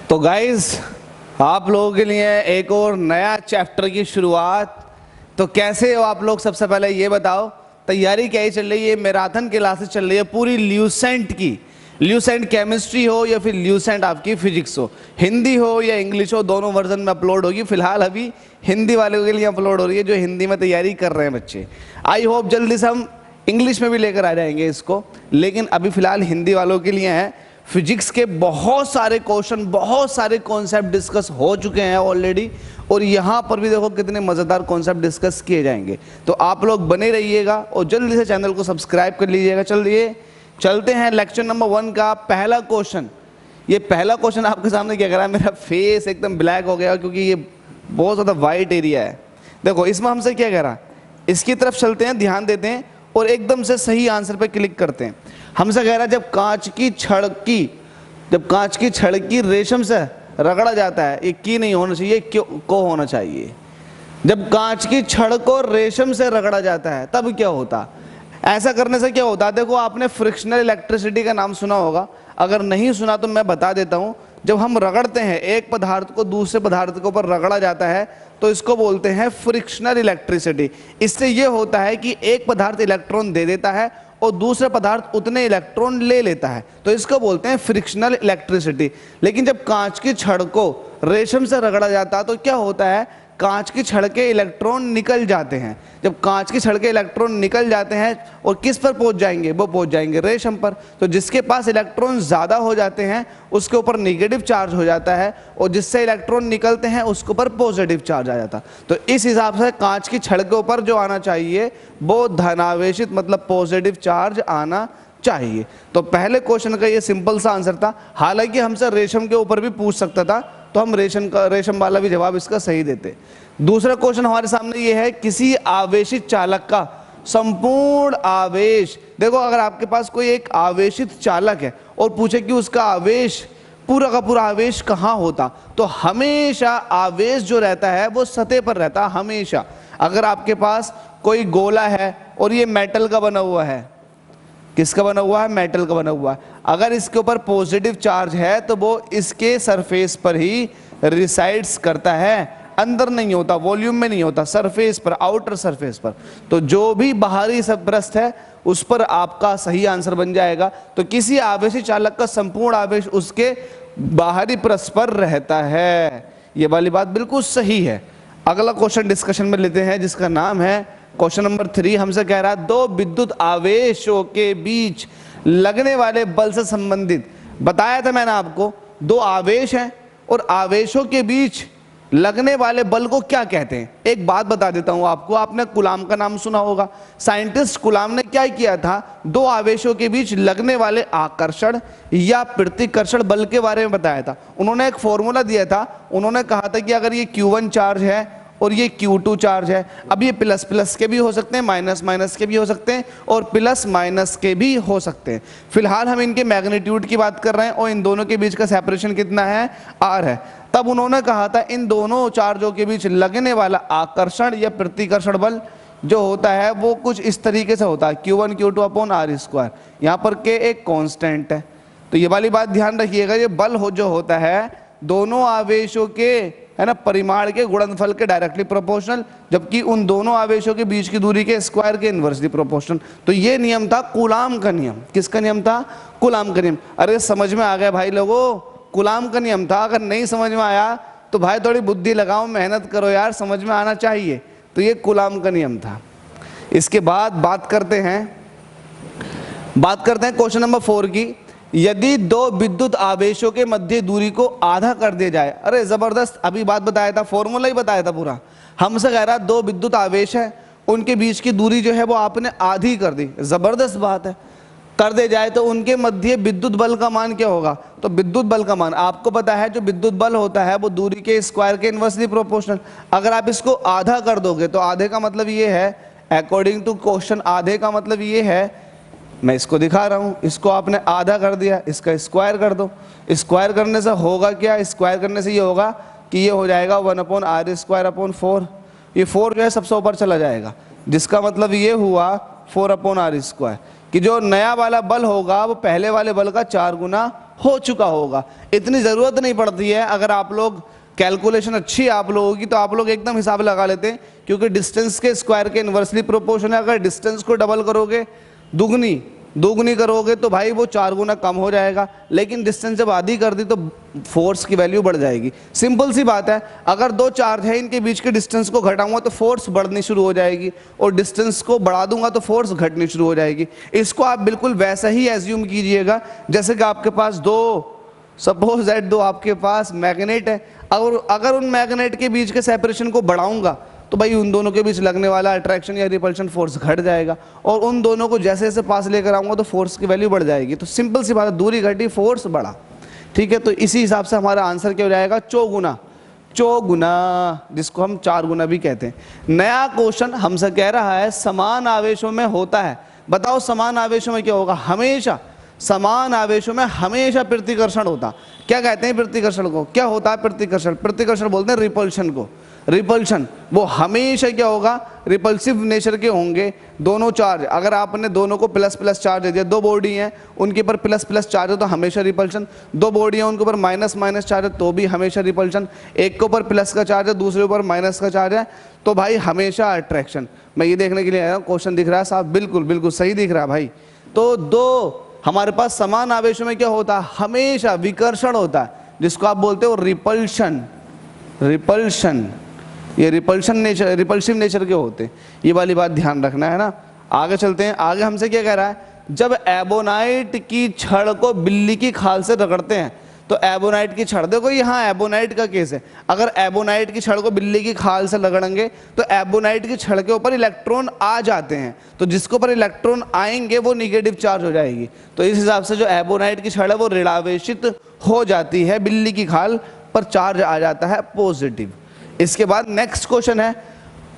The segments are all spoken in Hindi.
तो गाइस आप लोगों के लिए एक और नया चैप्टर की शुरुआत। तो कैसे हो आप लोग? सबसे पहले ये बताओ तैयारी क्या ही चल रही है? मैराथन क्लासेस चल रही है पूरी ल्यूसेंट की। ल्यूसेंट केमिस्ट्री हो या फिर ल्यूसेंट आपकी फिजिक्स हो, हिंदी हो या इंग्लिश हो, दोनों वर्जन में अपलोड होगी। फिलहाल अभी हिंदी वालों के लिए अपलोड हो रही है जो हिंदी में तैयारी कर रहे हैं बच्चे। आई होप जल्दी से हम इंग्लिश में भी लेकर आ जाएंगे इसको, लेकिन अभी फिलहाल हिंदी वालों के लिए है। फिजिक्स के बहुत सारे क्वेश्चन, बहुत सारे कॉन्सेप्ट डिस्कस हो चुके हैं ऑलरेडी, और यहाँ पर भी देखो कितने मज़ेदार कॉन्सेप्ट डिस्कस किए जाएंगे। तो आप लोग बने रहिएगा और जल्दी से चैनल को सब्सक्राइब कर लीजिएगा। चलिए चलते हैं लेक्चर नंबर 1 का पहला क्वेश्चन। ये पहला क्वेश्चन आपके सामने क्या कर रहा है, मेरा फेस एकदम ब्लैक हो गया क्योंकि ये बहुत ज़्यादा वाइट एरिया है। देखो इसमें हमसे क्या कह रहा है, इसकी तरफ चलते हैं, ध्यान देते हैं और एकदम से सही आंसर पे क्लिक करते हैं। हमसे कह रहा है जब कांच की छड़ रेशम से रगड़ा जाता है, ये की नहीं होना चाहिए, क्यों को होना चाहिए। जब कांच की छड़ को रेशम से रगड़ा जाता है तब क्या होता? ऐसा करने से क्या होता है? देखो आपने फ्रिक्शनल इलेक्ट्रिसिटी का नाम सुना होगा, अगर नहीं सुना तो मैं बता देता हूँ। जब हम रगड़ते हैं, एक पदार्थ को दूसरे पदार्थ के ऊपर रगड़ा जाता है तो इसको बोलते हैं फ्रिक्शनल इलेक्ट्रिसिटी। इससे ये होता है कि एक पदार्थ इलेक्ट्रॉन दे देता है और दूसरा पदार्थ उतने इलेक्ट्रॉन ले लेता है, तो इसको बोलते हैं फ्रिक्शनल इलेक्ट्रिसिटी। लेकिन जब कांच की छड़ को रेशम से रगड़ा जाता है तो क्या होता है, कांच की छड़ के इलेक्ट्रॉन निकल जाते हैं। जब कांच की छड़ के इलेक्ट्रॉन निकल जाते हैं और किस पर पहुंच जाएंगे, वो पहुंच जाएंगे रेशम पर। तो जिसके पास इलेक्ट्रॉन ज़्यादा हो जाते हैं उसके ऊपर नेगेटिव चार्ज हो जाता है, और जिससे इलेक्ट्रॉन निकलते हैं उसके ऊपर पॉजिटिव चार्ज आ जाता है। तो इस हिसाब से कांच की छड़ के ऊपर जो आना चाहिए वो धनावेशित मतलब पॉजिटिव चार्ज आना चाहिए। तो पहले क्वेश्चन का ये सिंपल सा आंसर था। हालांकि हमसे रेशम के ऊपर भी पूछ सकता था तो हम रेशम वाला भी जवाब इसका सही देते। दूसरा क्वेश्चन हमारे सामने ये है, किसी आवेशित चालक का संपूर्ण आवेश। देखो अगर आपके पास कोई एक आवेशित चालक है और पूछे कि उसका आवेश पूरा का पूरा आवेश कहाँ होता, तो हमेशा आवेश जो रहता है वो सतह पर रहता है हमेशा। अगर आपके पास कोई गोला है और ये मेटल का बना हुआ है, किसका बना हुआ है? मेटल का बना हुआ है। अगर इसके ऊपर पॉजिटिव चार्ज है तो वो इसके सरफेस पर ही रिसाइड्स करता है, अंदर नहीं होता, वॉल्यूम में नहीं होता, सरफेस पर, आउटर सरफेस पर। तो जो भी बाहरी पृष्ठ है उस पर आपका सही आंसर बन जाएगा। तो किसी आवेशी चालक का संपूर्ण आवेश उसके बाहरी पृष्ठ पर रहता है। ये वाली बात बिल्कुल सही है। अगला क्वेश्चन डिस्कशन में लेते हैं जिसका नाम है क्वेश्चन नंबर 3। हमसे कह रहा है दो विद्युत आवेशों के बीच लगने वाले बल से संबंधित। बताया था मैंने आपको, दो आवेश हैं और आवेशों के बीच लगने वाले बल को क्या कहते हैं। एक बात बता देता हूं आपको, आपने कूलाम का नाम सुना होगा। साइंटिस्ट कूलाम ने क्या किया था, दो आवेशों के बीच लगने वाले आकर्षण या प्रतिकर्षण बल के बारे में बताया था। उन्होंने एक फॉर्मूला दिया था, उन्होंने कहा था कि अगर ये Q1 चार्ज है और ये Q2 चार्ज है, अब ये प्लस प्लस के भी हो सकते हैं, माइनस माइनस के भी हो सकते हैं और प्लस माइनस के भी हो सकते हैं। फिलहाल हम इनके मैग्नीट्यूड की बात कर रहे हैं और इन दोनों के बीच का सेपरेशन कितना है, R है। तब उन्होंने कहा था इन दोनों चार्जों के बीच लगने वाला आकर्षण या प्रतिकर्षण बल जो होता है वो कुछ इस तरीके से होता है, Q1 Q2 अपॉन R²। यहाँ पर K एक कॉन्स्टेंट है। तो ये वाली बात ध्यान रखिएगा, ये बल जो होता है दोनों आवेशों के, है ना, परिमाण के गुणनफल के डायरेक्टली प्रोपोर्शनल, जबकि उन दोनों आवेशों के बीच की दूरी के स्क्वायर के इनवर्सली प्रोपोर्शनल। तो ये नियम था कूलाम का नियम। किसका नियम था? कूलाम का नियम। अरे समझ में आ गया भाई लोगों, कूलाम का नियम था। अगर नहीं समझ में आया तो भाई थोड़ी बुद्धि लगाओ, मेहनत करो यार, समझ में आना चाहिए। तो ये कूलाम का नियम था। इसके बाद बात करते हैं क्वेश्चन नंबर 4 की। यदि दो विद्युत आवेशों के मध्य दूरी को आधा कर दिया जाए। अरे जबरदस्त, अभी बात बताया था, फॉर्मूला ही बताया था पूरा। हमसे कह रहा दो विद्युत आवेश है, उनके बीच की दूरी जो है वो आपने आधी कर दी। जबरदस्त बात है। कर दे जाए तो उनके मध्य विद्युत बल का मान क्या होगा? तो विद्युत बल का मान आपको पता है, जो विद्युत बल होता है वो दूरी के स्क्वायर के इनवर्सली प्रोपोर्शनल। अगर आप इसको आधा कर दोगे तो आधे का मतलब ये है, अकॉर्डिंग टू क्वेश्चन आधे का मतलब ये है, मैं इसको दिखा रहा हूँ, इसको आपने आधा कर दिया, इसका स्क्वायर कर दो। स्क्वायर करने से होगा क्या? स्क्वायर करने से ये होगा कि ये हो जाएगा 1/r²/4। ये 4 जो है सबसे ऊपर चला जाएगा, जिसका मतलब ये हुआ 4/r², कि जो नया वाला बल होगा वो पहले वाले बल का 4 गुना हो चुका होगा। इतनी ज़रूरत नहीं पड़ती है, अगर आप लोग कैलकुलेशन अच्छी है आप लोगों की तो आप लोग एकदम हिसाब लगा लेते हैं, क्योंकि डिस्टेंस के स्क्वायर के इन्वर्सली प्रोपोर्शन है। अगर डिस्टेंस को डबल करोगे, दुगनी करोगे तो भाई वो 4 गुना कम हो जाएगा, लेकिन डिस्टेंस जब आधी कर दी तो फोर्स की वैल्यू बढ़ जाएगी। सिंपल सी बात है, अगर दो चार्ज है इनके बीच के डिस्टेंस को घटाऊंगा तो फोर्स बढ़नी शुरू हो जाएगी, और डिस्टेंस को बढ़ा दूंगा तो फोर्स घटनी शुरू हो जाएगी। इसको आप बिल्कुल वैसा ही एज्यूम कीजिएगा जैसे कि आपके पास सपोज दैट दो आपके पास मैग्नेट है, अगर उन मैग्नेट के बीच के सेपरेशन को बढ़ाऊंगा तो भाई उन दोनों के बीच लगने वाला अट्रैक्शन या रिपल्शन फोर्स घट जाएगा, और उन दोनों को जैसे जैसे पास लेकर आऊंगा तो फोर्स की वैल्यू बढ़ जाएगी। तो सिंपल सी बात है, दूरी घटी फोर्स बढ़ा। ठीक है, तो इसी हिसाब से हमारा आंसर क्या हो जाएगा, चौगुना, जिसको हम 4 गुना भी कहते हैं। नया क्वेश्चन हमसे कह रहा है समान आवेशों में होता है। बताओ समान आवेशों में क्या होगा, हमेशा समान आवेशों में हमेशा प्रतिकर्षण होता। क्या कहते हैं प्रतिकर्षण को, क्या होता है प्रतिकर्षण? प्रतिकर्षण बोलते हैं रिपल्शन को। रिपल्शन वो हमेशा क्या होगा, रिपल्सिव नेचर के होंगे दोनों चार्ज। अगर आपने दोनों को प्लस प्लस चार्ज दे दिया, दो बॉडी हैं उनके ऊपर प्लस प्लस चार्ज है तो हमेशा रिपल्शन, दो बॉडी हैं उनके ऊपर माइनस माइनस चार्ज है तो भी हमेशा रिपल्शन, एक के ऊपर प्लस का चार्ज है दूसरे ऊपर माइनस का चार्ज है तो भाई हमेशा अट्रैक्शन। मैं ये देखने के लिए आया हूँ, क्वेश्चन दिख रहा है साहब, बिल्कुल बिल्कुल सही दिख रहा है भाई। तो दो हमारे पास समान आवेशों में क्या होता है, हमेशा विकर्षण होता है, जिसको आप बोलते हो रिपल्शन। ये रिपल्सिव नेचर के होते हैं, ये वाली बात ध्यान रखना है ना। आगे चलते हैं, आगे हमसे क्या कह रहा है, जब एबोनाइट की छड़ को बिल्ली की खाल से रगड़ते हैं तो एबोनाइट की छड़, देखो यहाँ एबोनाइट का केस है, अगर एबोनाइट की छड़ को बिल्ली की खाल से रगड़ेंगे तो एबोनाइट की छड़ के ऊपर इलेक्ट्रॉन आ जाते हैं, तो जिसके ऊपर इलेक्ट्रॉन आएंगे वो निगेटिव चार्ज हो जाएगी। तो इस हिसाब से जो एबोनाइट की छड़ है वो ऋणावेशित हो जाती है, बिल्ली की खाल पर चार्ज आ जाता है पॉजिटिव। इसके बाद नेक्स्ट क्वेश्चन है,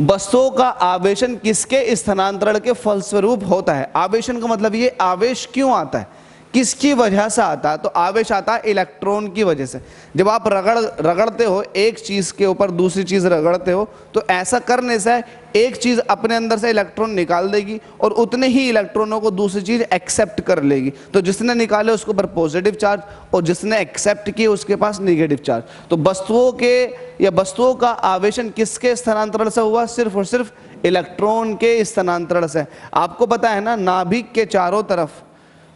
वस्तुओं का आवेशन किसके स्थानांतरण के फलस्वरूप होता है? आवेशन का मतलब ये आवेश क्यों आता है, किसकी वजह से आता है? तो आवेश आता है इलेक्ट्रॉन की वजह से। जब आप रगड़ते हो एक चीज के ऊपर दूसरी चीज रगड़ते हो तो ऐसा करने से एक चीज अपने अंदर से इलेक्ट्रॉन निकाल देगी और उतने ही इलेक्ट्रॉनों को दूसरी चीज एक्सेप्ट कर लेगी। तो जिसने निकाले उसके ऊपर पॉजिटिव चार्ज और जिसने एक्सेप्ट किए उसके पास निगेटिव चार्ज। तो वस्तुओं का आवेशन किसके स्थानांतरण से हुआ? सिर्फ और सिर्फ इलेक्ट्रॉन के स्थानांतरण से। आपको पता है ना, नाभिक के चारों तरफ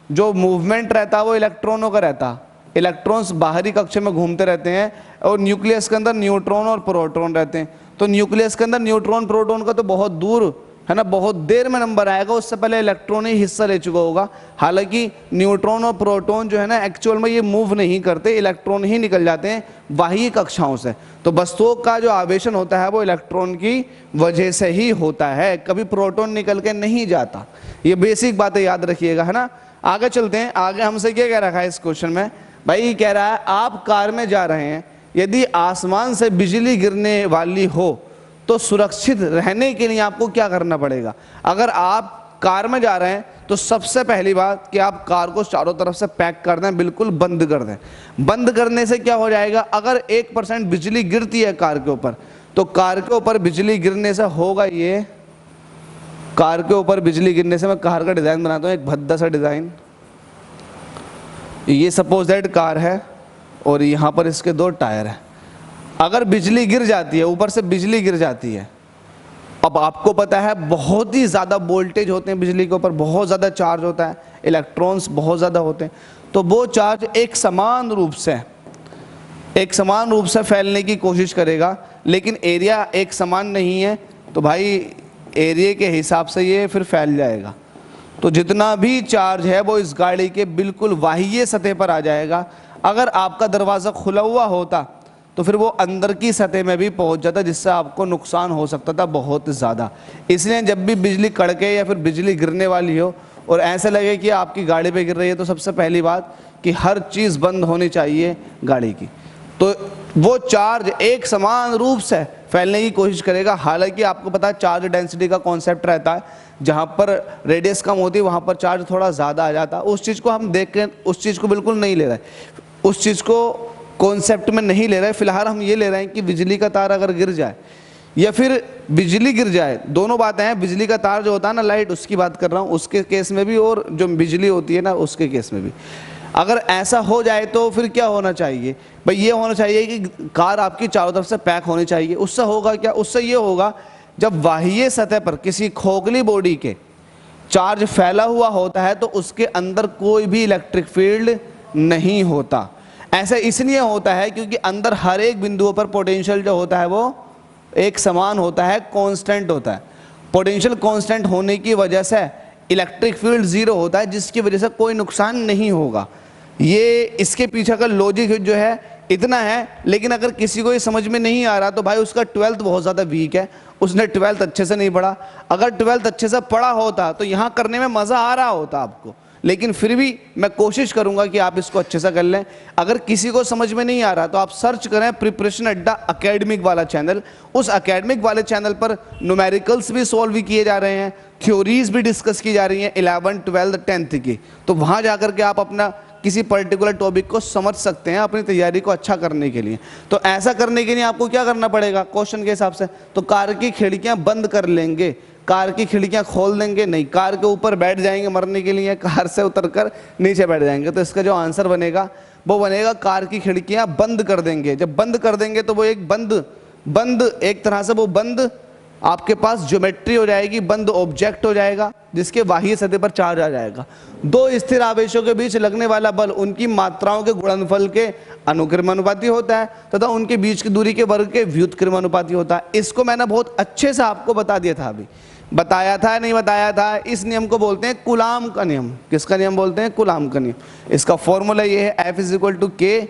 जो मूवमेंट रहता है वो इलेक्ट्रॉनों का रहता। इलेक्ट्रॉन्स बाहरी कक्ष में घूमते रहते हैं और न्यूक्लियस के अंदर न्यूट्रॉन और प्रोटॉन रहते हैं। तो न्यूक्लियस के अंदर न्यूट्रॉन प्रोटॉन का तो बहुत दूर है ना, बहुत देर में नंबर आएगा, उससे पहले इलेक्ट्रॉन ही हिस्सा ले चुका होगा। हालांकि न्यूट्रॉन और प्रोटॉन जो है ना एक्चुअल में ये मूव नहीं करते, इलेक्ट्रॉन ही निकल जाते हैं बाह्य कक्षाओं से। तो वस्तुओं का जो आवेशन होता है वो इलेक्ट्रॉन की वजह से ही होता है, कभी प्रोटॉन निकल के नहीं जाता। ये बेसिक बातें याद रखिएगा, है ना। आगे चलते हैं, आगे हमसे क्या कह रखा है इस क्वेश्चन में, भाई कह रहा है आप कार में जा रहे हैं, यदि आसमान से बिजली गिरने वाली हो तो सुरक्षित रहने के लिए आपको क्या करना पड़ेगा? अगर आप कार में जा रहे हैं तो सबसे पहली बात कि आप कार को चारों तरफ से पैक कर दें, बिल्कुल बंद कर दें। बंद करने से क्या हो जाएगा, अगर 1% बिजली गिरती है कार के ऊपर तो कार के ऊपर बिजली गिरने से होगा ये, कार के ऊपर बिजली गिरने से, मैं कार का डिज़ाइन बनाता हूँ एक भद्दा सा डिज़ाइन। ये सपोज दैट कार है और यहाँ पर इसके 2 टायर हैं। अगर बिजली गिर जाती है, ऊपर से बिजली गिर जाती है, अब आपको पता है बहुत ही ज़्यादा वोल्टेज होते हैं बिजली के ऊपर, बहुत ज़्यादा चार्ज होता है, इलेक्ट्रॉन्स बहुत ज़्यादा होते हैं, तो वो चार्ज एक समान रूप से फैलने की कोशिश करेगा, लेकिन एरिया एक समान नहीं है तो भाई एरिया के हिसाब से ये फिर फैल जाएगा। तो जितना भी चार्ज है वो इस गाड़ी के बिल्कुल बाह्य सतह पर आ जाएगा। अगर आपका दरवाज़ा खुला हुआ होता तो फिर वो अंदर की सतह में भी पहुंच जाता, जिससे आपको नुकसान हो सकता था बहुत ज़्यादा। इसलिए जब भी बिजली कड़के या फिर बिजली गिरने वाली हो और ऐसे लगे कि आपकी गाड़ी पे गिर रही है तो सबसे पहली बात कि हर चीज़ बंद होनी चाहिए गाड़ी की। तो वो चार्ज एक समान रूप से फैलने की कोशिश करेगा। हालांकि आपको पता है चार्ज डेंसिटी का कॉन्सेप्ट रहता है, जहाँ पर रेडियस कम होती है वहाँ पर चार्ज थोड़ा ज़्यादा आ जाता है। उस चीज़ को हम देख के उस चीज़ को बिल्कुल नहीं ले रहे, उस चीज़ को कॉन्सेप्ट में नहीं ले रहे। फिलहाल हम ये ले रहे हैं कि बिजली का तार अगर गिर जाए या फिर बिजली गिर जाए, दोनों बातें हैं। बिजली का तार जो होता है ना, लाइट, उसकी बात कर रहा हूँ, उसके केस में भी, और जो बिजली होती है ना उसके केस में भी। अगर ऐसा हो जाए तो फिर क्या होना चाहिए भाई, ये होना चाहिए कि कार आपकी चारों तरफ से पैक होनी चाहिए। उससे होगा क्या, उससे ये होगा जब बाह्य सतह पर किसी खोखली बॉडी के चार्ज फैला हुआ होता है तो उसके अंदर कोई भी इलेक्ट्रिक फील्ड नहीं होता। ऐसा इसलिए होता है क्योंकि अंदर हर एक बिंदुओं पर पोटेंशियल जो होता है वो एक समान होता है, कांस्टेंट होता है। पोटेंशियल कांस्टेंट होने की वजह से इलेक्ट्रिक फील्ड जीरो होता है, जिसकी वजह से कोई नुकसान नहीं होगा। ये इसके पीछे का लॉजिक जो है इतना है। लेकिन अगर किसी को ये समझ में नहीं आ रहा तो भाई उसका 12th बहुत ज़्यादा वीक है, उसने 12th अच्छे से नहीं पढ़ा। अगर 12th अच्छे से पढ़ा होता तो यहाँ करने में मज़ा आ रहा होता आपको। लेकिन फिर भी मैं कोशिश करूंगा कि आप इसको अच्छे से कर लें। अगर किसी को समझ में नहीं आ रहा तो आप सर्च करें प्रिपरेशन अड्डा एकेडमिक वाला चैनल। उस एकेडमिक वाले चैनल पर न्यूमेरिकल्स भी सॉल्व भी किए जा रहे हैं, थ्योरीज भी डिस्कस की जा रही हैं 11th 12th 10th की। तो वहाँ जा कर के आप अपना किसी पर्टिकुलर टॉपिक को समझ सकते हैं अपनी तैयारी को अच्छा करने के लिए। तो ऐसा करने के लिए आपको क्या करना पड़ेगा क्वेश्चन के हिसाब से, तो कार की खिड़कियाँ बंद कर लेंगे, कार की खिड़कियां खोल देंगे नहीं, कार के ऊपर बैठ जाएंगे मरने के लिए, कार से उतरकर नीचे बैठ जाएंगे। तो इसका जो आंसर बनेगा वो बनेगा कार की खिड़कियां बंद कर देंगे। जब बंद कर देंगे तो वो एक बंद एक तरह से वो बंद आपके पास ज्योमेट्री हो जाएगी, बंद ऑब्जेक्ट हो जाएगा जिसके बाह्य सतह पर चार्ज आ जाएगा। दो स्थिर आवेशों के बीच लगने वाला बल उनकी मात्राओं के गुणनफल के अनुक्रमानुपाती होता है तथा उनके बीच की दूरी के वर्ग के व्युत्क्रमानुपाती होता है। इसको मैंने बहुत अच्छे से आपको बता दिया था, अभी बताया था नहीं बताया था। इस नियम को बोलते हैं कूलाम का नियम। किसका नियम बोलते हैं? कूलाम का नियम। इसका फॉर्मूला ये है F = K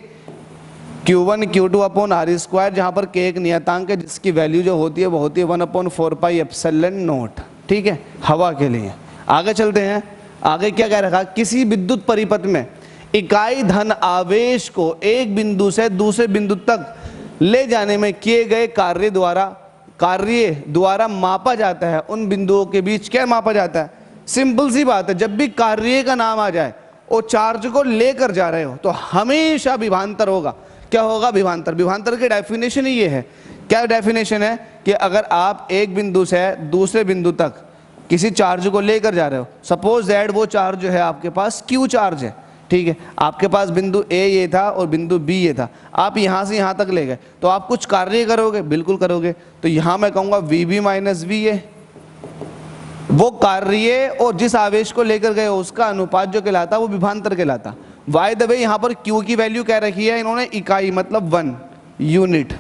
Q1 Q2 upon R square, जहाँ पर K एक नियतांक है जिसकी वैल्यू जो होती है वो होती है 1/4πε0। ठीक है, हवा के लिए। आगे चलते हैं, आगे क्या कह रखा, किसी विद्युत परिपथ में इकाई धन आवेश को एक बिंदु से दूसरे बिंदु तक ले जाने में किए गए कार्य द्वारा मापा जाता है। उन बिंदुओं के बीच क्या मापा जाता है? सिंपल सी बात है, जब भी कार्य का नाम आ जाए और चार्ज को लेकर जा रहे हो तो हमेशा विभवांतर होगा। क्या होगा? विभवांतर। विभवांतर की डेफिनेशन ही ये है। क्या डेफिनेशन है? कि अगर आप एक बिंदु से दूसरे बिंदु तक किसी चार्ज को लेकर जा रहे हो, सपोज दैट वो चार्ज जो है आपके पास Q चार्ज है, ठीक है, आपके पास बिंदु A ये था और बिंदु B ये था, आप यहाँ से यहाँ तक ले गए तो आप कुछ कार्य करोगे? बिल्कुल करोगे। तो यहाँ मैं कहूँगा VB - VA, वो कार्य और जिस आवेश को लेकर गए उसका अनुपात जो कहलाता वो विभवांतर कहलाता। बाय द वे यहाँ पर Q की वैल्यू क्या रखी है इन्होंने? इकाई, मतलब 1 यूनिट।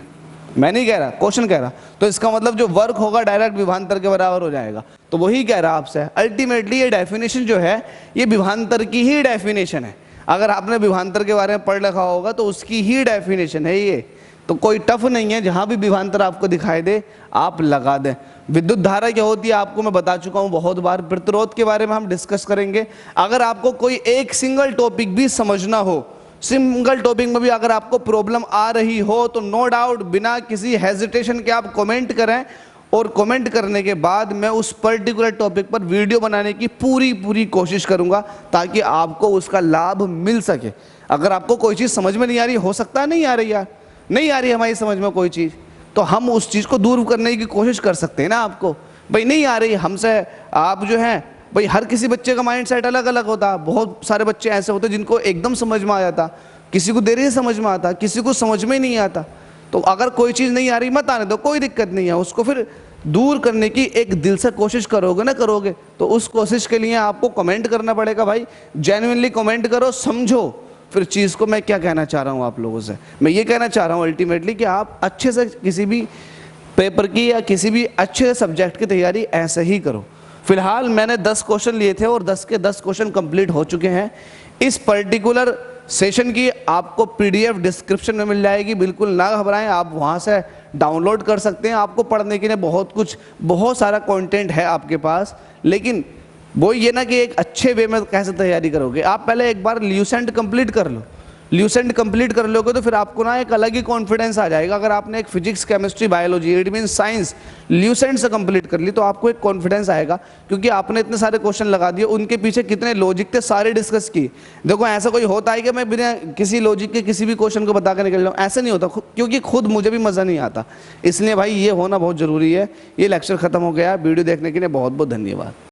मैं नहीं कह रहा, क्वेश्चन कह रहा। तो इसका मतलब जो वर्क होगा डायरेक्ट विभवांतर के बराबर हो जाएगा। तो वही कह रहा आपसे, अल्टीमेटली ये डेफिनेशन जो है ये विभवांतर की ही डेफिनेशन है। अगर आपने विभवांतर के बारे में पढ़ रखा होगा तो उसकी ही डेफिनेशन है ये। तो कोई टफ नहीं है, जहाँ भी विभवांतर आपको दिखाई दे आप लगा दें। विद्युत धारा क्या होती है आपको मैं बता चुका हूँ बहुत बार। प्रतिरोध के बारे में हम डिस्कस करेंगे। अगर आपको कोई एक सिंगल टॉपिक भी समझना हो, सिंगल टॉपिक में भी अगर आपको प्रॉब्लम आ रही हो तो नो डाउट बिना किसी हेजिटेशन के आप कमेंट करें, और कमेंट करने के बाद मैं उस पर्टिकुलर टॉपिक पर वीडियो बनाने की पूरी कोशिश करूंगा ताकि आपको उसका लाभ मिल सके। अगर आपको कोई चीज़ समझ में नहीं आ रही, हो सकता है नहीं आ रही यार, नहीं आ रही हमारी समझ में कोई चीज़, तो हम उस चीज़ को दूर करने की कोशिश कर सकते हैं ना। आपको भाई नहीं आ रही हमसे, आप जो हैं भाई, हर किसी बच्चे का माइंड सेट अलग अलग होता। बहुत सारे बच्चे ऐसे होते जिनको एकदम समझ में आ जाता, किसी को देरी से समझ में आता, किसी को समझ में नहीं आता। तो अगर कोई चीज़ नहीं आ रही मत आने दो, कोई दिक्कत नहीं है। उसको फिर दूर करने की एक दिल से कोशिश करोगे ना करोगे, तो उस कोशिश के लिए आपको कमेंट करना पड़ेगा। भाई जेन्युइनली कमेंट करो, समझो फिर चीज़ को। मैं क्या कहना चाह रहा हूँ आप लोगों से, मैं ये कहना चाह रहा हूँ अल्टीमेटली कि आप अच्छे से किसी भी पेपर की या किसी भी अच्छे सब्जेक्ट की तैयारी ऐसे ही करो। फिलहाल मैंने 10 क्वेश्चन लिए थे और 10 के 10 क्वेश्चन कंप्लीट हो चुके हैं। इस पर्टिकुलर सेशन की आपको PDF डिस्क्रिप्शन में मिल जाएगी, बिल्कुल ना घबराएं, आप वहाँ से डाउनलोड कर सकते हैं। आपको पढ़ने के लिए बहुत सारा कंटेंट है आपके पास, लेकिन वो ये ना कि एक अच्छे वे में कैसे तैयारी करोगे। आप पहले एक बार ल्यूसेंट कंप्लीट कर लो। ल्यूसेंट कंप्लीट कर लोगे तो फिर आपको ना एक अलग ही कॉन्फिडेंस आ जाएगा। अगर आपने एक physics chemistry biology it mean science Lucent से कंप्लीट कर ली तो आपको एक कॉन्फिडेंस आएगा, क्योंकि आपने इतने सारे क्वेश्चन लगा दिए, उनके पीछे कितने लॉजिक थे सारे डिस्कस किए। देखो ऐसा कोई होता है कि मैं बिना किसी लॉजिक के किसी भी क्वेश्चन को बता कर निकल जाऊँ, ऐसा नहीं होता, क्योंकि खुद मुझे भी मज़ा नहीं आता। इसलिए भाई ये होना बहुत ज़रूरी है। ये लेक्चर खत्म हो गया। वीडियो देखने के लिए बहुत बहुत धन्यवाद।